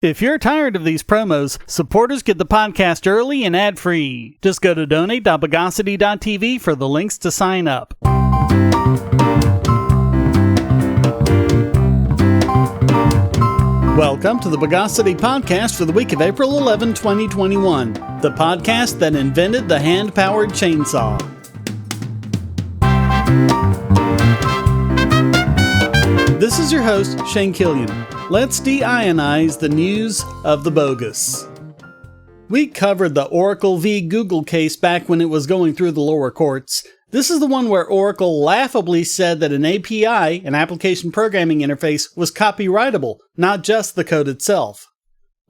If you're tired of these promos, supporters get the podcast early and ad-free. Just go to donate.bogosity.tv for the links to sign up. Welcome to the Bogosity podcast for the week of April 11, 2021, the podcast that invented the hand-powered chainsaw. This is your host, Shane Killian. Let's de-ionize the news of the bogus. We covered the Oracle v. Google case back when it was going through the lower courts. This is the one where Oracle laughably said that an API, an application programming interface, was copyrightable, not just the code itself.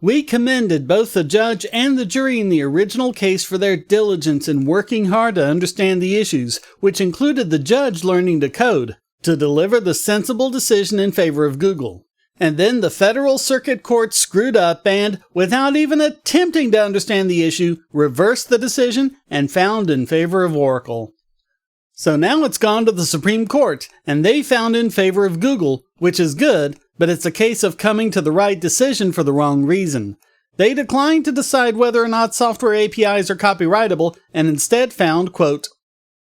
We commended both the judge and the jury in the original case for their diligence in working hard to understand the issues, which included the judge learning to code, to deliver the sensible decision in favor of Google. And then the Federal Circuit Court screwed up and, without even attempting to understand the issue, reversed the decision and found in favor of Oracle. So now it's gone to the Supreme Court, and they found in favor of Google, which is good, but it's a case of coming to the right decision for the wrong reason. They declined to decide whether or not software APIs are copyrightable, and instead found, quote,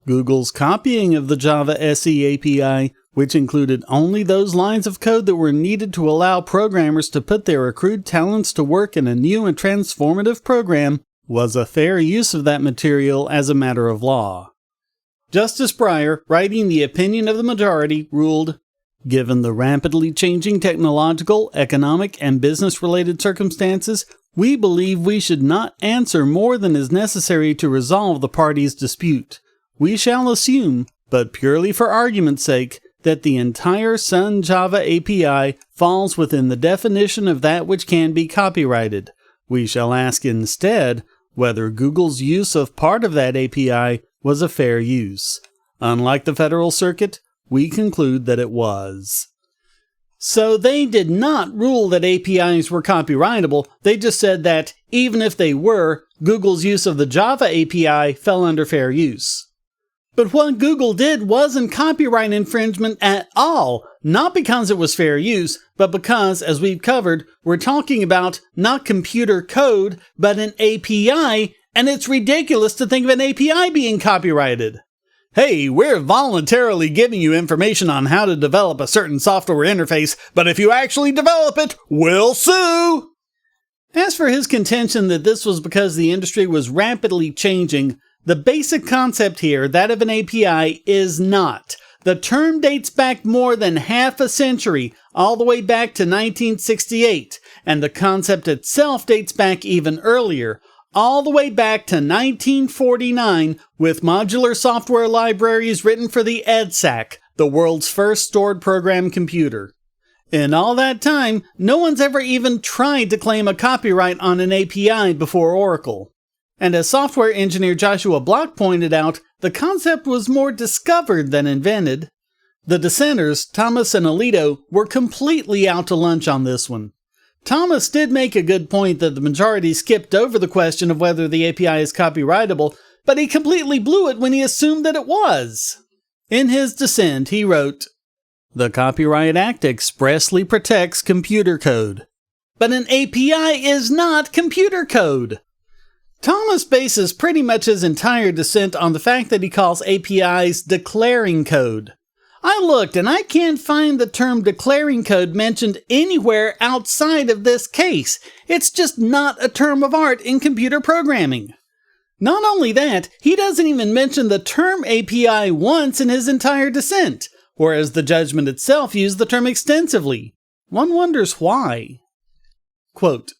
Google's copying of the Java SE API, which included only those lines of code that were needed to allow programmers to put their accrued talents to work in a new and transformative program, was a fair use of that material as a matter of law. Justice Breyer, writing the opinion of the majority, ruled, given the rapidly changing technological, economic, and business-related circumstances, we believe we should not answer more than is necessary to resolve the parties' dispute. We shall assume, but purely for argument's sake, that the entire Sun Java API falls within the definition of that which can be copyrighted. We shall ask instead whether Google's use of part of that API was a fair use. Unlike the Federal Circuit, we conclude that it was. So they did not rule that APIs were copyrightable, they just said that, even if they were, Google's use of the Java API fell under fair use. But what Google did wasn't copyright infringement at all, not because it was fair use, but because, as we've covered, we're talking about not computer code, but an API, and it's ridiculous to think of an API being copyrighted. Hey, we're voluntarily giving you information on how to develop a certain software interface, but if you actually develop it, we'll sue! As for his contention that this was because the industry was rapidly changing, the basic concept here, that of an API, is not. The term dates back more than half a century, all the way back to 1968, and the concept itself dates back even earlier, all the way back to 1949, with modular software libraries written for the EDSAC, the world's first stored program computer. In all that time, no one's ever even tried to claim a copyright on an API before Oracle. And as software engineer Joshua Block pointed out, the concept was more discovered than invented. The dissenters, Thomas and Alito, were completely out to lunch on this one. Thomas did make a good point that the majority skipped over the question of whether the API is copyrightable, but he completely blew it when he assumed that it was. In his dissent, he wrote, The Copyright Act expressly protects computer code. But an API is not computer code. Thomas bases pretty much his entire dissent on the fact that he calls APIs declaring code. I looked and I can't find the term declaring code mentioned anywhere outside of this case. It's just not a term of art in computer programming. Not only that, he doesn't even mention the term API once in his entire dissent, whereas the judgment itself used the term extensively. One wonders why. Quote,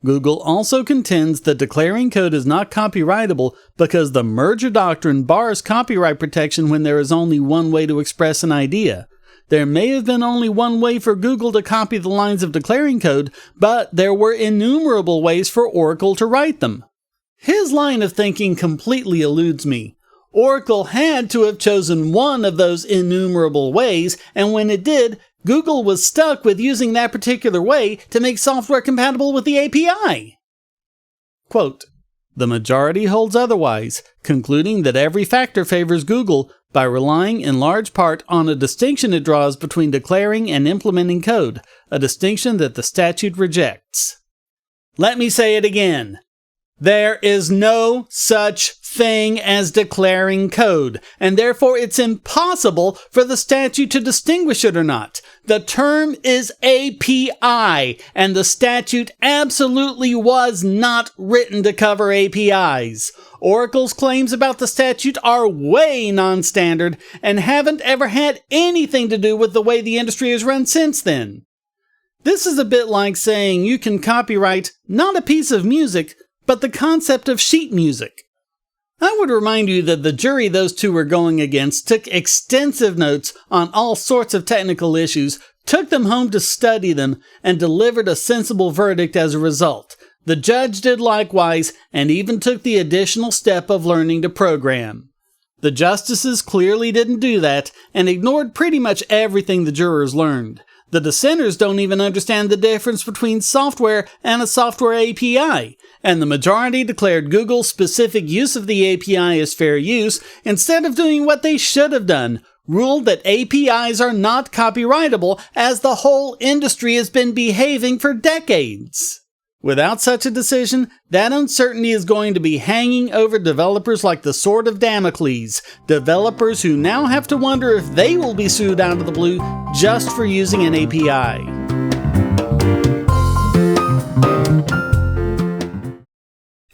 Google also contends that declaring code is not copyrightable because the merger doctrine bars copyright protection when there is only one way to express an idea. There may have been only one way for Google to copy the lines of declaring code, but there were innumerable ways for Oracle to write them. His line of thinking completely eludes me. Oracle had to have chosen one of those innumerable ways, and when it did, Google was stuck with using that particular way to make software compatible with the API. Quote, The majority holds otherwise, concluding that every factor favors Google by relying in large part on a distinction it draws between declaring and implementing code, a distinction that the statute rejects. Let me say it again. There is no such thing as declaring code, and therefore it's impossible for the statute to distinguish it or not. The term is API, and the statute absolutely was not written to cover APIs. Oracle's claims about the statute are way non-standard and haven't ever had anything to do with the way the industry has run since then. This is a bit like saying you can copyright not a piece of music, but the concept of sheet music. I would remind you that the jury those two were going against took extensive notes on all sorts of technical issues, took them home to study them, and delivered a sensible verdict as a result. The judge did likewise, and even took the additional step of learning to program. The justices clearly didn't do that, and ignored pretty much everything the jurors learned. The dissenters don't even understand the difference between software and a software API, and the majority declared Google's specific use of the API as fair use instead of doing what they should have done, ruled that APIs are not copyrightable as the whole industry has been behaving for decades. Without such a decision, that uncertainty is going to be hanging over developers like the sword of Damocles, developers who now have to wonder if they will be sued out of the blue just for using an API.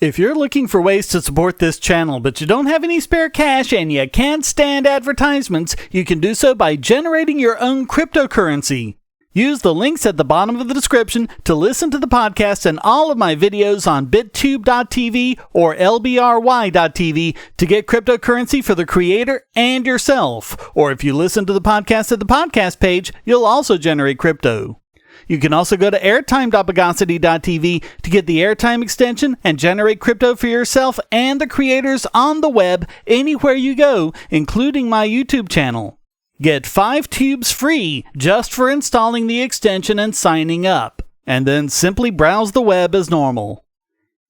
If you're looking for ways to support this channel, but you don't have any spare cash and you can't stand advertisements, you can do so by generating your own cryptocurrency. Use the links at the bottom of the description to listen to the podcast and all of my videos on bittube.tv or lbry.tv to get cryptocurrency for the creator and yourself. Or if you listen to the podcast at the podcast page, you'll also generate crypto. You can also go to airtime.bogosity.tv to get the airtime extension and generate crypto for yourself and the creators on the web anywhere you go, including my YouTube channel. Get 5 tubes free just for installing the extension and signing up, and then simply browse the web as normal.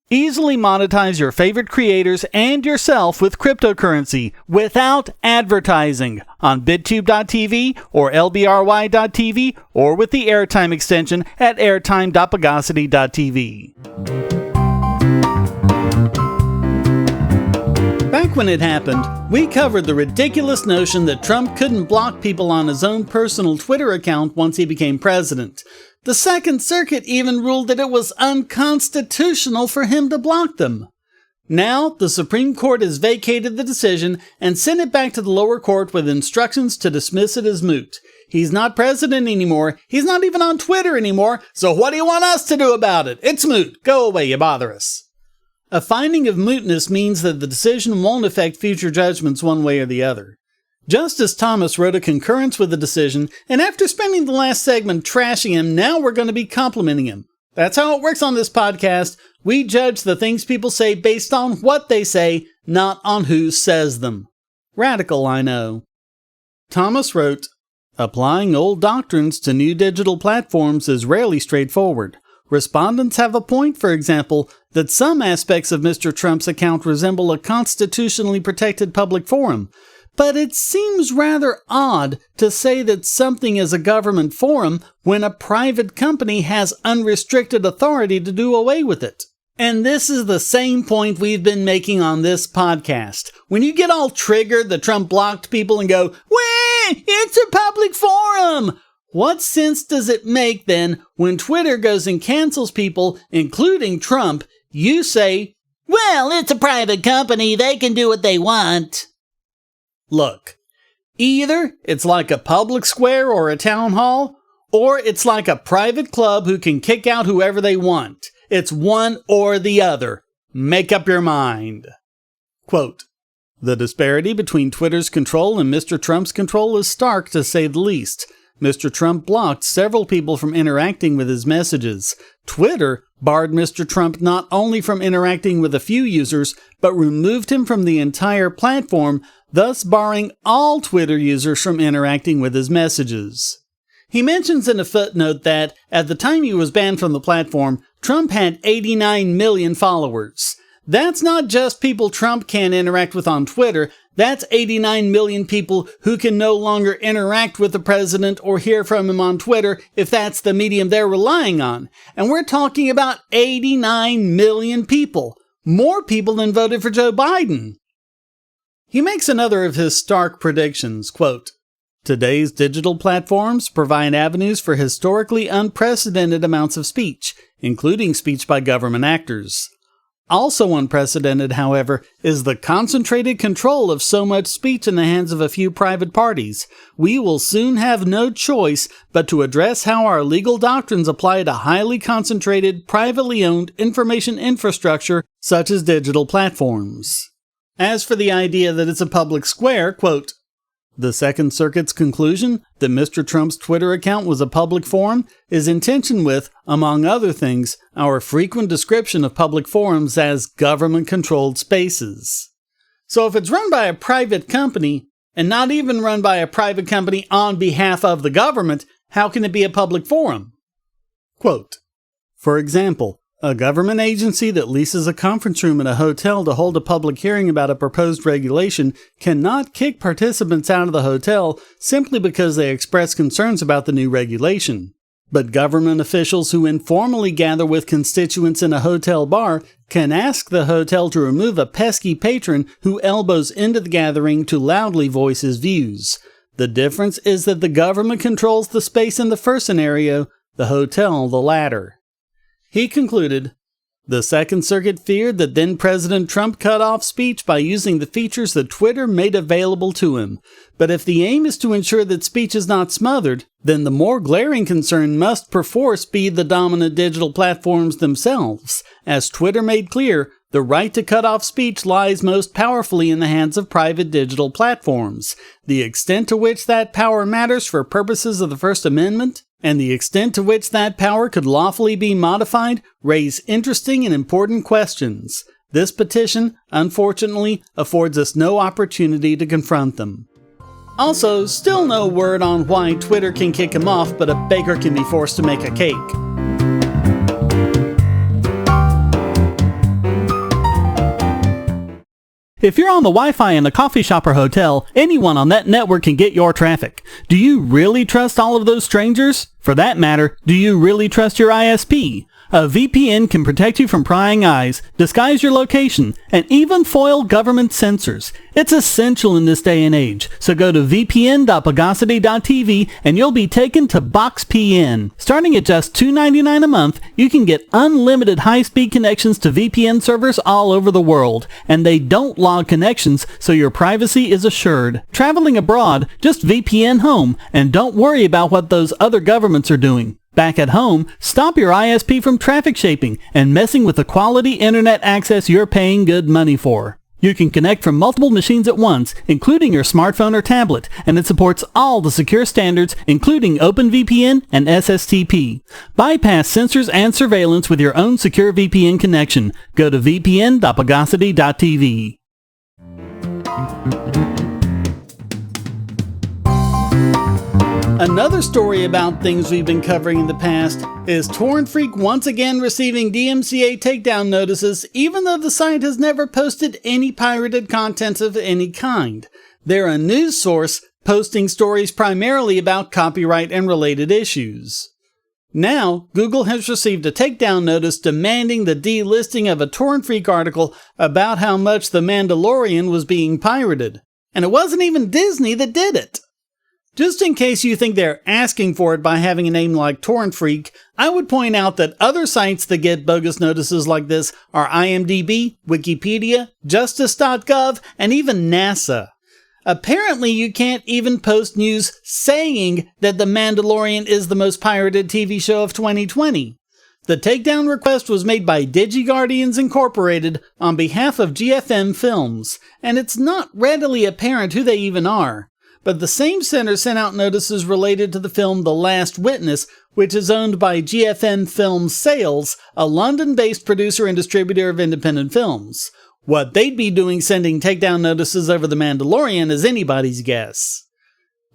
Easily monetize your favorite creators and yourself with cryptocurrency without advertising on bittube.tv or lbry.tv or with the airtime extension at airtime.bogosity.tv. Back when it happened, we covered the ridiculous notion that Trump couldn't block people on his own personal Twitter account once he became president. The Second Circuit even ruled that it was unconstitutional for him to block them. Now, the Supreme Court has vacated the decision and sent it back to the lower court with instructions to dismiss it as moot. He's not president anymore, he's not even on Twitter anymore, so what do you want us to do about it? It's moot. Go away, you bother us. A finding of mootness means that the decision won't affect future judgments one way or the other. Justice Thomas wrote a concurrence with the decision, and after spending the last segment trashing him, now we're going to be complimenting him. That's how it works on this podcast. We judge the things people say based on what they say, not on who says them. Radical, I know. Thomas wrote, "Applying old doctrines to new digital platforms is rarely straightforward. Respondents have a point, for example, that some aspects of Mr. Trump's account resemble a constitutionally protected public forum. But it seems rather odd to say that something is a government forum when a private company has unrestricted authority to do away with it." And this is the same point we've been making on this podcast. When you get all triggered that Trump blocked people and go, "Wah, it's a public forum!" What sense does it make then when Twitter goes and cancels people, including Trump, you say, "Well, it's a private company, they can do what they want"? Look, either it's like a public square or a town hall, or it's like a private club who can kick out whoever they want. It's one or the other. Make up your mind. Quote, "The disparity between Twitter's control and Mr. Trump's control is stark, to say the least. Mr. Trump blocked several people from interacting with his messages. Twitter barred Mr. Trump not only from interacting with a few users, but removed him from the entire platform, thus barring all Twitter users from interacting with his messages." He mentions in a footnote that, at the time he was banned from the platform, Trump had 89 million followers. That's not just people Trump can't interact with on Twitter, That's 89 million people who can no longer interact with the president or hear from him on Twitter if that's the medium they're relying on. And we're talking about 89 million people. More people than voted for Joe Biden. He makes another of his stark predictions, quote, "Today's digital platforms provide avenues for historically unprecedented amounts of speech, including speech by government actors. Also unprecedented, however, is the concentrated control of so much speech in the hands of a few private parties. We will soon have no choice but to address how our legal doctrines apply to highly concentrated, privately owned information infrastructure such as digital platforms." As for the idea that it's a public square, quote, "The Second Circuit's conclusion that Mr. Trump's Twitter account was a public forum is in tension with, among other things, our frequent description of public forums as government-controlled spaces." So if it's run by a private company, and not even run by a private company on behalf of the government, how can it be a public forum? Quote, "For example, a government agency that leases a conference room at a hotel to hold a public hearing about a proposed regulation cannot kick participants out of the hotel simply because they express concerns about the new regulation. But government officials who informally gather with constituents in a hotel bar can ask the hotel to remove a pesky patron who elbows into the gathering to loudly voice his views. The difference is that the government controls the space in the first scenario, the hotel the latter." He concluded, "The Second Circuit feared that then-President Trump cut off speech by using the features that Twitter made available to him. But if the aim is to ensure that speech is not smothered, then the more glaring concern must perforce be the dominant digital platforms themselves. As Twitter made clear, the right to cut off speech lies most powerfully in the hands of private digital platforms. The extent to which that power matters for purposes of the First Amendment, and the extent to which that power could lawfully be modified, raise interesting and important questions. This petition, unfortunately, affords us no opportunity to confront them." Also, still no word on why Twitter can kick him off, but a baker can be forced to make a cake. If you're on the Wi-Fi in a coffee shop or hotel, anyone on that network can get your traffic. Do you really trust all of those strangers? For that matter, do you really trust your ISP? A VPN can protect you from prying eyes, disguise your location, and even foil government censors. It's essential in this day and age, so go to vpn.bogosity.tv and you'll be taken to BoxPN. Starting at just $2.99 a month, you can get unlimited high-speed connections to VPN servers all over the world, and they don't log connections, so your privacy is assured. Traveling abroad, just VPN home, and don't worry about what those other governments are doing. Back at home, stop your ISP from traffic shaping and messing with the quality internet access you're paying good money for. You can connect from multiple machines at once, including your smartphone or tablet, and it supports all the secure standards, including OpenVPN and SSTP. Bypass censors and surveillance with your own secure VPN connection. Go to vpn.bogosity.tv. Another story about things we've been covering in the past is TorrentFreak once again receiving DMCA takedown notices, even though the site has never posted any pirated content of any kind. They're a news source posting stories primarily about copyright and related issues. Now, Google has received a takedown notice demanding the delisting of a TorrentFreak article about how much The Mandalorian was being pirated. And it wasn't even Disney that did it. Just in case you think they're asking for it by having a name like TorrentFreak, I would point out that other sites that get bogus notices like this are IMDb, Wikipedia, Justice.gov, and even NASA. Apparently, you can't even post news saying that The Mandalorian is the most pirated TV show of 2020. The takedown request was made by DigiGuardians Incorporated on behalf of GFM Films, and it's not readily apparent who they even are. But the same center sent out notices related to the film The Last Witness, which is owned by GFM Films Sales, a London-based producer and distributor of independent films. What they'd be doing sending takedown notices over The Mandalorian is anybody's guess.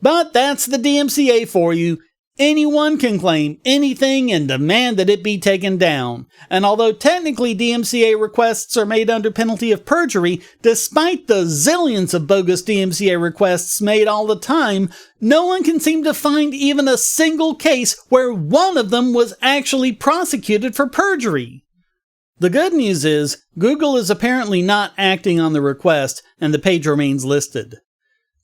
But that's the DMCA for you. Anyone can claim anything and demand that it be taken down. And although technically DMCA requests are made under penalty of perjury, despite the zillions of bogus DMCA requests made all the time, no one can seem to find even a single case where one of them was actually prosecuted for perjury. The good news is, Google is apparently not acting on the request, and the page remains listed.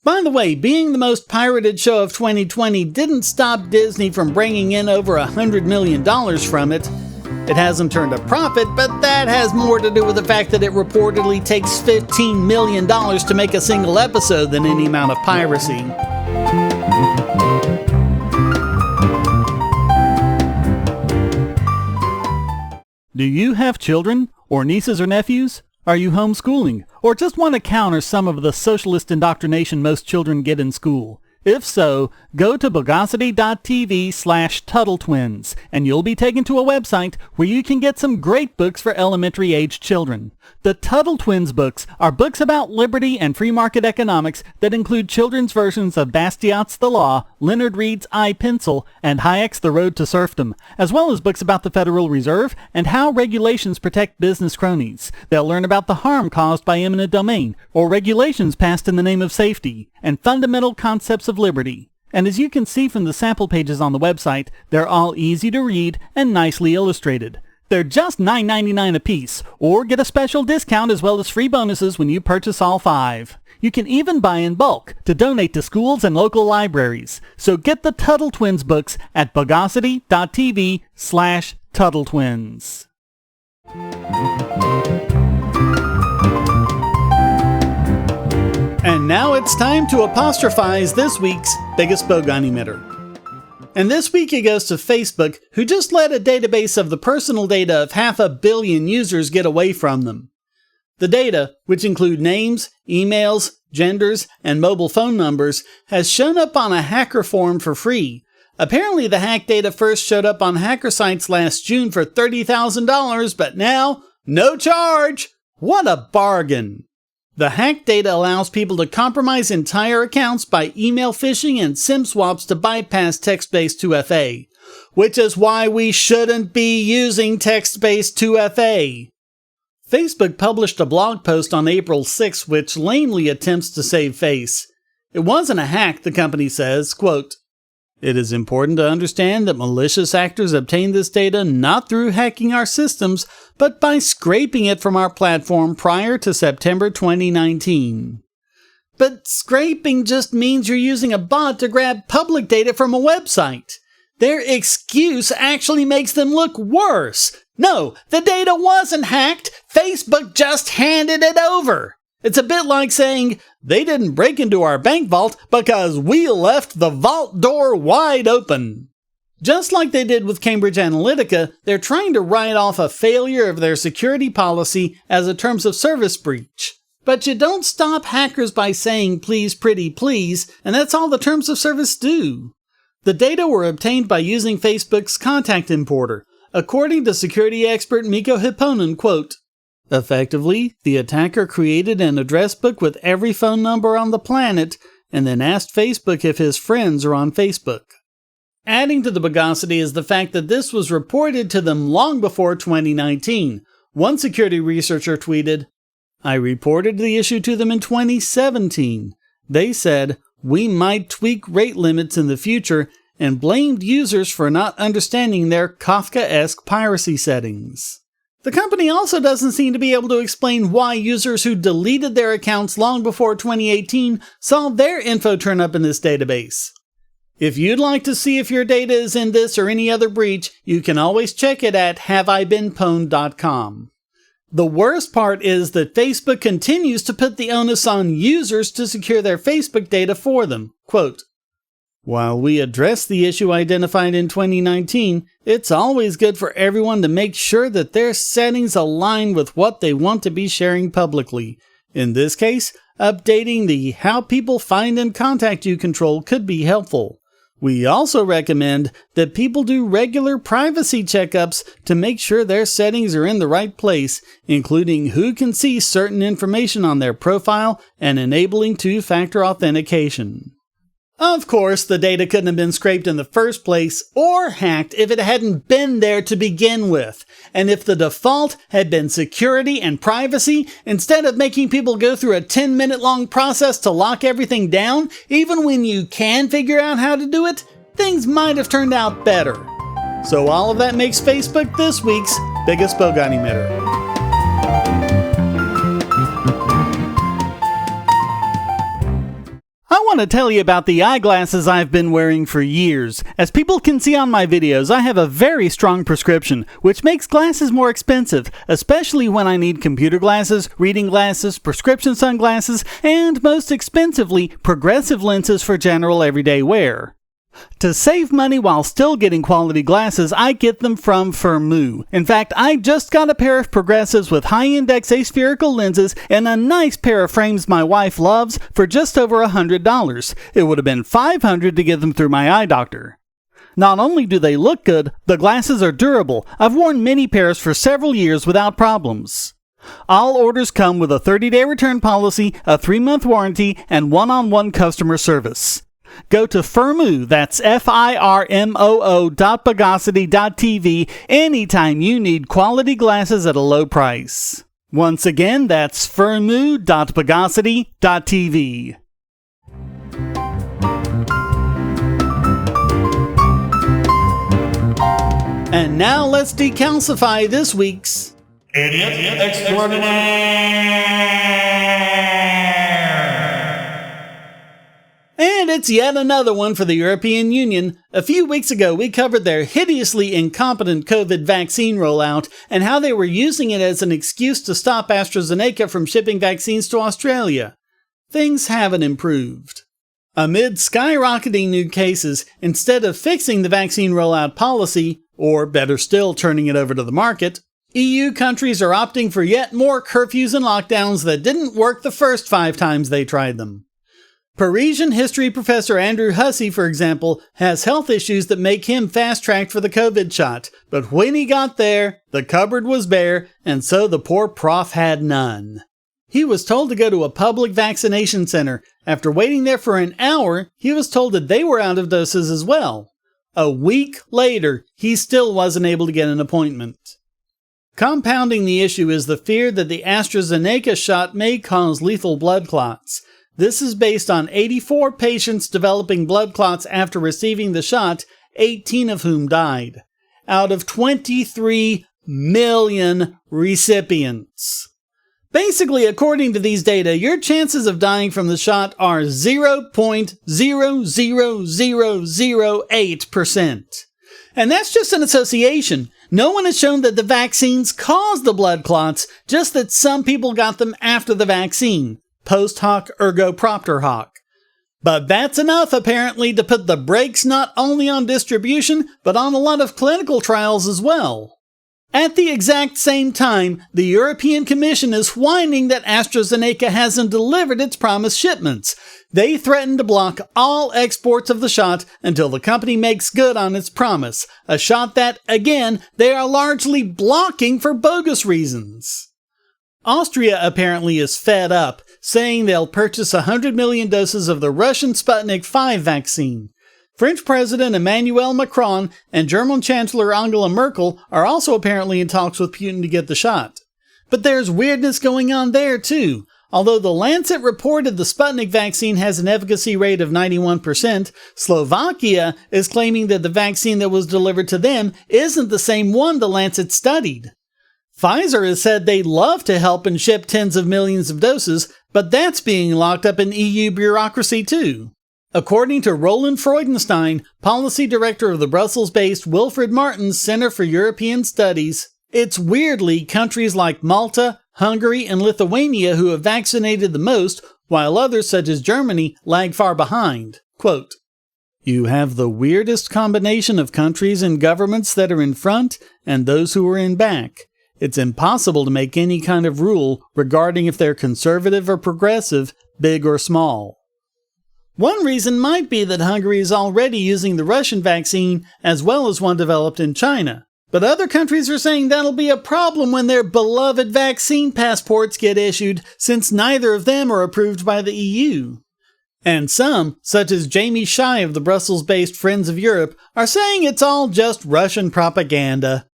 By the way, being the most pirated show of 2020 didn't stop Disney from bringing in over $100 million from it. It hasn't turned a profit, but that has more to do with the fact that it reportedly takes $15 million to make a single episode than any amount of piracy. Do you have children, or nieces or nephews? Are you homeschooling, or just want to counter some of the socialist indoctrination most children get in school? If so, go to Bogosity.tv/TuttleTwins, and you'll be taken to a website where you can get some great books for elementary-age children. The Tuttle Twins books are books about liberty and free market economics that include children's versions of Bastiat's The Law, Leonard Read's I, Pencil, and Hayek's The Road to Serfdom, as well as books about the Federal Reserve and how regulations protect business cronies. They'll learn about the harm caused by eminent domain, or regulations passed in the name of safety, and fundamental concepts of liberty. And as you can see from the sample pages on the website, they're all easy to read and nicely illustrated. They're just $9.99 a piece, or get a special discount as well as free bonuses when you purchase all 5. You can even buy in bulk to donate to schools and local libraries. So get the Tuttle Twins books at Bogosity.tv/TuttleTwins. And now it's time to apostrophize this week's biggest Bogon emitter. And this week it goes to Facebook, who just let a database of the personal data of 500 million users get away from them. The data, which include names, emails, genders, and mobile phone numbers, has shown up on a hacker forum for free. Apparently the hack data first showed up on hacker sites last June for $30,000, but now, no charge! What a bargain! The hack data allows people to compromise entire accounts by email phishing and SIM swaps to bypass text-based 2FA, which is why we shouldn't be using text-based 2FA. Facebook published a blog post on April 6 which lamely attempts to save face. It wasn't a hack, the company says, quote, "It is important to understand that malicious actors obtain this data not through hacking our systems, but by scraping it from our platform prior to September 2019. But scraping just means you're using a bot to grab public data from a website. Their excuse actually makes them look worse. No, the data wasn't hacked. Facebook just handed it over. It's a bit like saying, they didn't break into our bank vault because we left the vault door wide open. Just like they did with Cambridge Analytica, they're trying to write off a failure of their security policy as a terms of service breach. But you don't stop hackers by saying please pretty please, and that's all the terms of service do. The data were obtained by using Facebook's contact importer. According to security expert Mikko Hipponen, quote, "Effectively, the attacker created an address book with every phone number on the planet and then asked Facebook if his friends are on Facebook." Adding to the bogosity is the fact that this was reported to them long before 2019. One security researcher tweeted, "I reported the issue to them in 2017. They said, we might tweak rate limits in the future and blamed users for not understanding their Kafka-esque piracy settings." The company also doesn't seem to be able to explain why users who deleted their accounts long before 2018 saw their info turn up in this database. If you'd like to see if your data is in this or any other breach, you can always check it at haveibeenpwned.com. The worst part is that Facebook continues to put the onus on users to secure their Facebook data for them. Quote, "While we address the issue identified in 2019, it's always good for everyone to make sure that their settings align with what they want to be sharing publicly. In this case, updating the How People Find and Contact You control could be helpful. We also recommend that people do regular privacy checkups to make sure their settings are in the right place, including who can see certain information on their profile and enabling two-factor authentication." Of course, the data couldn't have been scraped in the first place or hacked if it hadn't been there to begin with. And if the default had been security and privacy, instead of making people go through a 10-minute long process to lock everything down, even when you can figure out how to do it, things might have turned out better. So all of that makes Facebook this week's biggest Bogon emitter. I want to tell you about the eyeglasses I've been wearing for years. As people can see on my videos, I have a very strong prescription, which makes glasses more expensive, especially when I need computer glasses, reading glasses, prescription sunglasses, and most expensively, progressive lenses for general everyday wear. To save money while still getting quality glasses, I get them from Firmoo. In fact, I just got a pair of progressives with high-index aspherical lenses and a nice pair of frames my wife loves for just over $100. It would have been $500 to get them through my eye doctor. Not only do they look good, the glasses are durable. I've worn many pairs for several years without problems. All orders come with a 30-day return policy, a 3-month warranty, and one-on-one customer service. Go to Firmoo, that's FIRMOO.Bogosity.tv anytime you need quality glasses at a low price. Once again, that's Firmoo.Bogosity.tv. And now let's decalcify this week's Idiot Extraordinaire! And it's yet another one for the European Union. A few weeks ago, we covered their hideously incompetent COVID vaccine rollout and how they were using it as an excuse to stop AstraZeneca from shipping vaccines to Australia. Things haven't improved. Amid skyrocketing new cases, instead of fixing the vaccine rollout policy, or better still, turning it over to the market, EU countries are opting for yet more curfews and lockdowns that didn't work the first 5 times they tried them. Parisian history professor Andrew Hussey, for example, has health issues that make him fast-tracked for the COVID shot. But when he got there, the cupboard was bare, and so the poor prof had none. He was told to go to a public vaccination center. After waiting there for an hour, he was told that they were out of doses as well. A week later, he still wasn't able to get an appointment. Compounding the issue is the fear that the AstraZeneca shot may cause lethal blood clots. This is based on 84 patients developing blood clots after receiving the shot, 18 of whom died, out of 23 million recipients. Basically, according to these data, your chances of dying from the shot are 0.00008%. And that's just an association. No one has shown that the vaccines cause the blood clots, just that some people got them after the vaccine. Post hoc ergo propter hoc. But that's enough, apparently, to put the brakes not only on distribution, but on a lot of clinical trials as well. At the exact same time, the European Commission is whining that AstraZeneca hasn't delivered its promised shipments. They threaten to block all exports of the shot until the company makes good on its promise, a shot that, again, they are largely blocking for bogus reasons. Austria apparently is fed up, saying they'll purchase 100 million doses of the Russian Sputnik V vaccine. French President Emmanuel Macron and German Chancellor Angela Merkel are also apparently in talks with Putin to get the shot. But there's weirdness going on there too. Although the Lancet reported the Sputnik vaccine has an efficacy rate of 91%, Slovakia is claiming that the vaccine that was delivered to them isn't the same one the Lancet studied. Pfizer has said they'd love to help and ship tens of millions of doses, but that's being locked up in EU bureaucracy too. According to Roland Freudenstein, policy director of the Brussels-based Wilfried Martens Center for European Studies, it's weirdly countries like Malta, Hungary, and Lithuania who have vaccinated the most, while others such as Germany lag far behind. Quote, "You have the weirdest combination of countries and governments that are in front and those who are in back. It's impossible to make any kind of rule regarding if they're conservative or progressive, big or small." One reason might be that Hungary is already using the Russian vaccine as well as one developed in China. But other countries are saying that'll be a problem when their beloved vaccine passports get issued, since neither of them are approved by the EU. And some, such as Jamie Shai of the Brussels-based Friends of Europe, are saying it's all just Russian propaganda.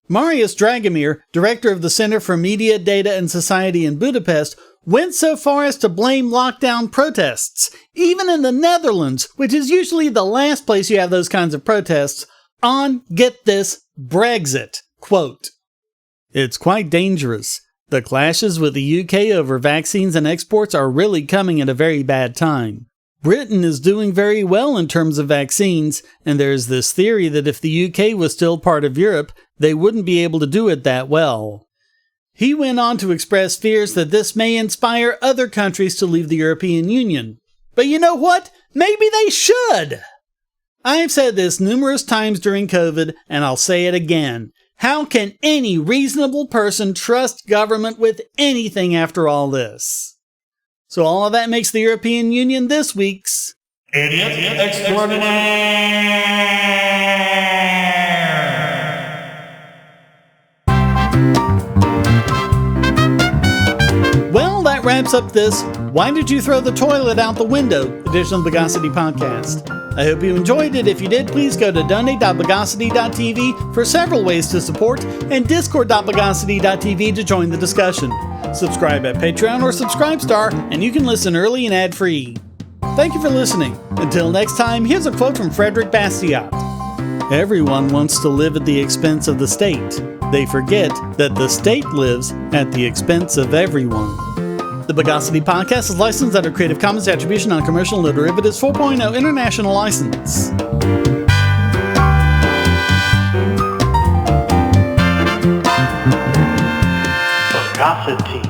Marius Dragomir, director of the Center for Media, Data and Society in Budapest, went so far as to blame lockdown protests, even in the Netherlands, which is usually the last place you have those kinds of protests, on, get this, Brexit. Quote, "It's quite dangerous. The clashes with the UK over vaccines and exports are really coming at a very bad time. Britain is doing very well in terms of vaccines, and there's this theory that if the UK was still part of Europe, they wouldn't be able to do it that well." He went on to express fears that this may inspire other countries to leave the European Union. But you know what? Maybe they should! I've said this numerous times during COVID, and I'll say it again. How can any reasonable person trust government with anything after all this? So all of that makes the European Union this week's Idiot Extraordinaire! Well, that wraps up this Why Did You Throw the Toilet Out the Window edition of the Bogosity podcast. I hope you enjoyed it. If you did, please go to donate.bogosity.tv for several ways to support, and discord.bogosity.tv to join the discussion. Subscribe at Patreon or Subscribestar, and you can listen early and ad-free. Thank you for listening. Until next time, here's a quote from Frédéric Bastiat. "Everyone wants to live at the expense of the state. They forget that the state lives at the expense of everyone." The Bogosity podcast is licensed under Creative Commons Attribution Non-Commercial No Derivatives 4.0 International License. Bogosity.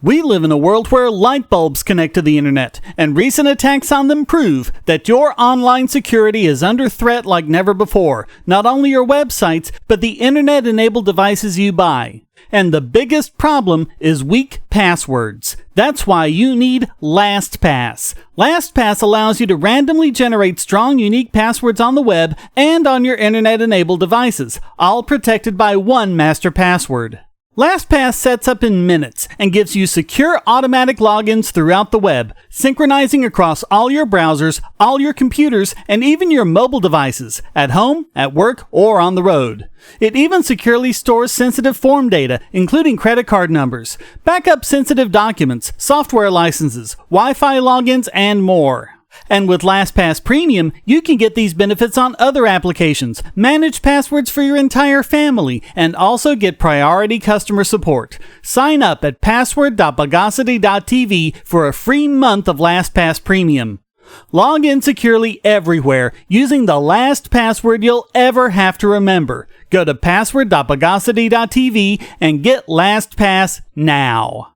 We live in a world where light bulbs connect to the internet, and recent attacks on them prove that your online security is under threat like never before. Not only your websites, but the internet-enabled devices you buy. And the biggest problem is weak passwords. That's why you need LastPass. LastPass allows you to randomly generate strong, unique passwords on the web and on your internet-enabled devices, all protected by one master password. LastPass sets up in minutes and gives you secure automatic logins throughout the web, synchronizing across all your browsers, all your computers, and even your mobile devices, at home, at work, or on the road. It even securely stores sensitive form data, including credit card numbers, backup sensitive documents, software licenses, Wi-Fi logins, and more. And with LastPass Premium, you can get these benefits on other applications, manage passwords for your entire family, and also get priority customer support. Sign up at password.bogosity.tv for a free month of LastPass Premium. Log in securely everywhere using the last password you'll ever have to remember. Go to password.bogosity.tv and get LastPass now.